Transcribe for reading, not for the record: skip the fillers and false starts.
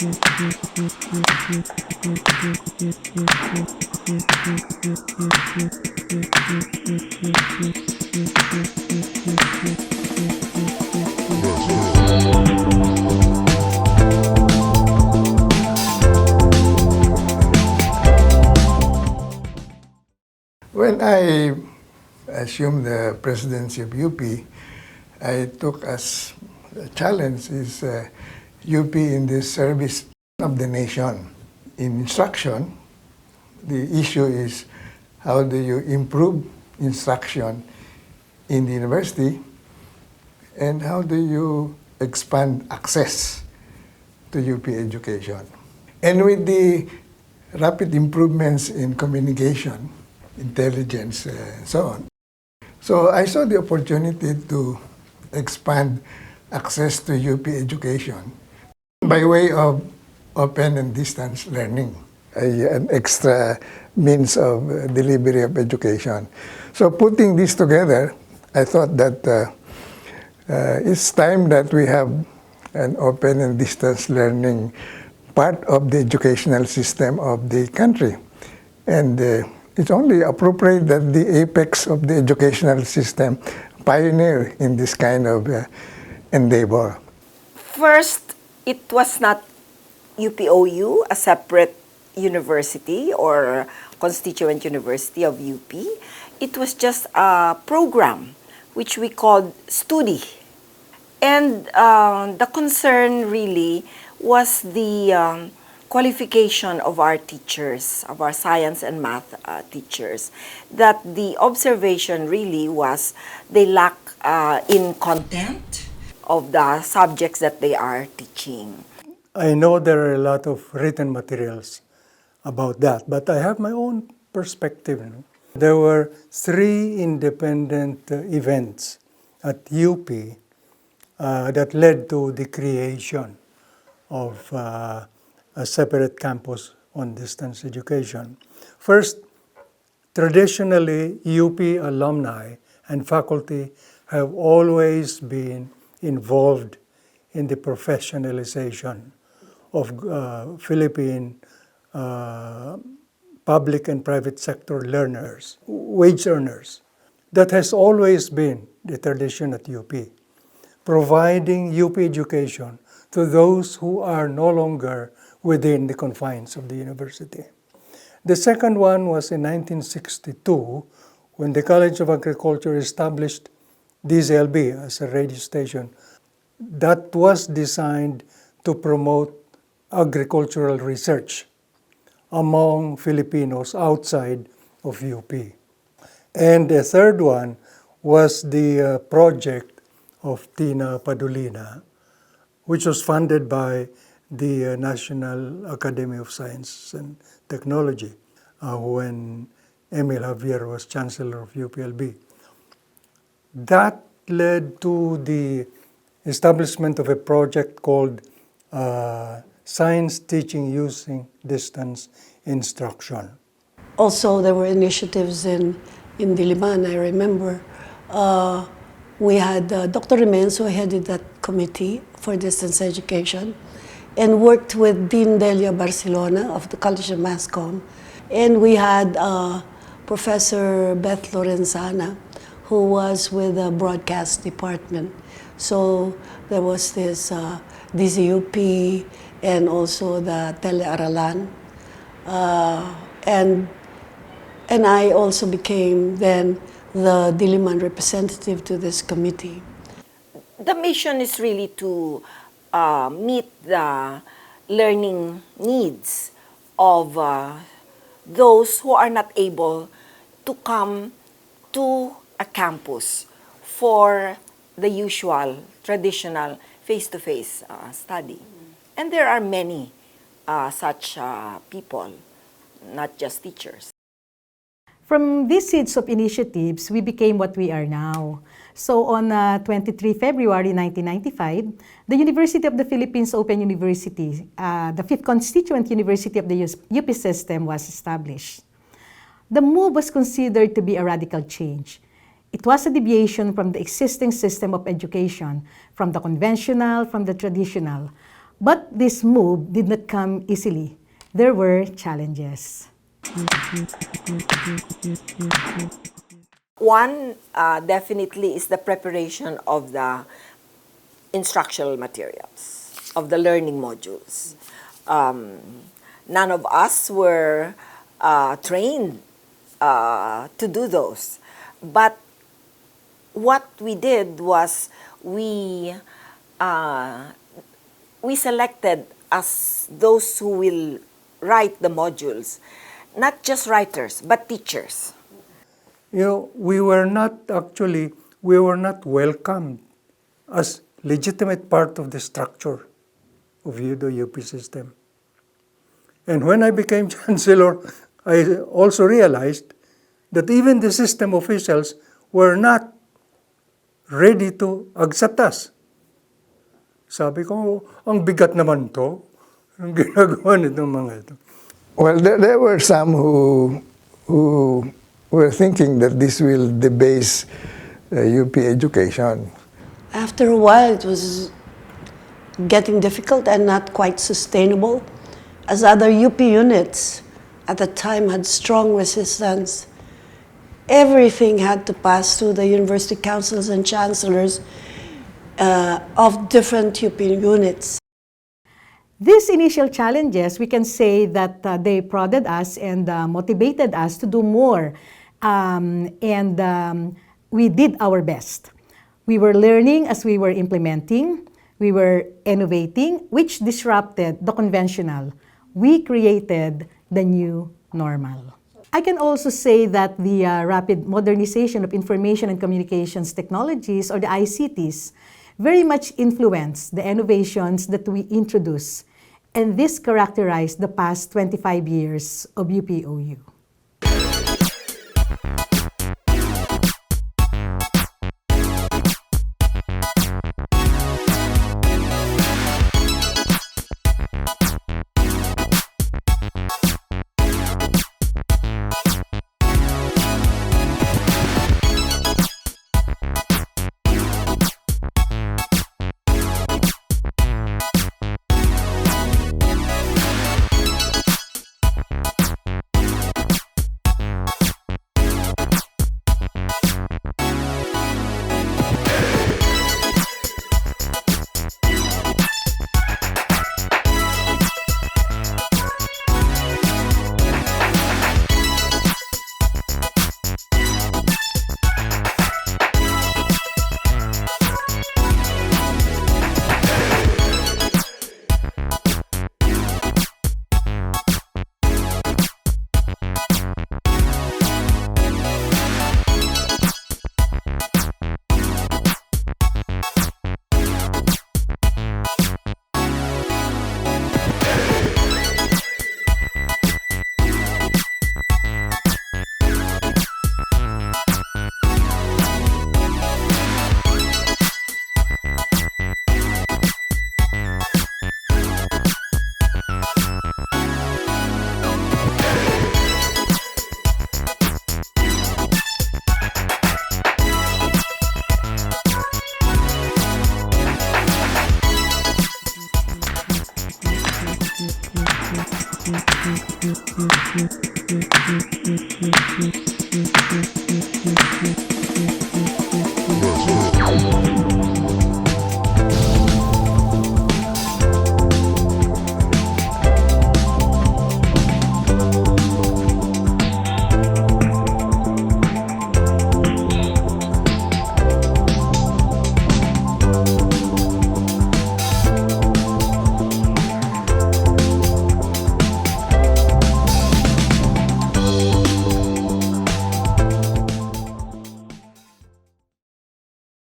When I assumed the presidency of UP, I took as a challenge is UP in the service of the nation. In instruction, the issue is how do you improve instruction in the university and how do you expand access to UP education. And with the rapid improvements in communication, intelligence, and so on. So I saw the opportunity to expand access to UP education by way of open and distance learning, an extra means of delivery of education. So putting this together, I thought that it's time that we have an open and distance learning part of the educational system of the country. And it's only appropriate that the apex of the educational system pioneer in this kind of endeavor. First, it was not UPOU, a separate university or constituent university of UP. It was just a program which we called Studi. And the concern really was the qualification of our teachers, of our science and math teachers, that the observation really was they lack in content of the subjects that they are teaching. I know there are a lot of written materials about that, but I have my own perspective. There were 3 independent events at UP that led to the creation of a separate campus on distance education. First, traditionally, UP alumni and faculty have always been involved in the professionalization of Philippine public and private sector learners, wage earners. That has always been the tradition at UP, providing UP education to those who are no longer within the confines of the university. The second one was in 1962, when the College of Agriculture established DZLB as a radio station that was designed to promote agricultural research among Filipinos outside of UP. And the third one was the project of Tina Padulina, which was funded by the National Academy of Science and Technology when Emil Javier was Chancellor of UPLB. That led to the establishment of a project called Science Teaching Using Distance Instruction. Also, there were initiatives in Diliman, I remember. We had Dr. Rimenz, who headed that committee for distance education, and worked with Dean Delia Barcelona of the College of Mass Comm. And we had Professor Beth Lorenzana, who was with the broadcast department. So there was this DZUP and also the Telearalan. And I also became then the Diliman representative to this committee. The mission is really to meet the learning needs of those who are not able to come to a campus for the usual, traditional, face-to-face study. And there are many such people, not just teachers. From these seeds of initiatives, we became what we are now. So on 23 February 1995, the University of the Philippines Open University, the 5th constituent university of the UP system, was established. The move was considered to be a radical change. It was a deviation from the existing system of education, from the conventional, from the traditional. But this move did not come easily. There were challenges. One definitely is the preparation of the instructional materials, of the learning modules. None of us were trained to do those. But what we did was we selected as those who will write the modules, not just writers, but teachers. We were not welcomed as legitimate part of the structure of the UP system. And when I became chancellor, I also realized that even the system officials were not ready to accept us. Sabi ko, ang bigat naman to, ang ginagawa nitong mga ito. Well, there were some who were thinking that this will debase UP education. After a while, it was getting difficult and not quite sustainable, as other UP units at the time had strong resistance. Everything had to pass through the university councils and chancellors of different UP units. These initial challenges, we can say that they prodded us and motivated us to do more. We did our best. We were learning as we were implementing. We were innovating, which disrupted the conventional. We created the new normal. I can also say that the rapid modernization of information and communications technologies, or the ICTs, very much influenced the innovations that we introduced. And this characterized the past 25 years of UPOU. Thank you.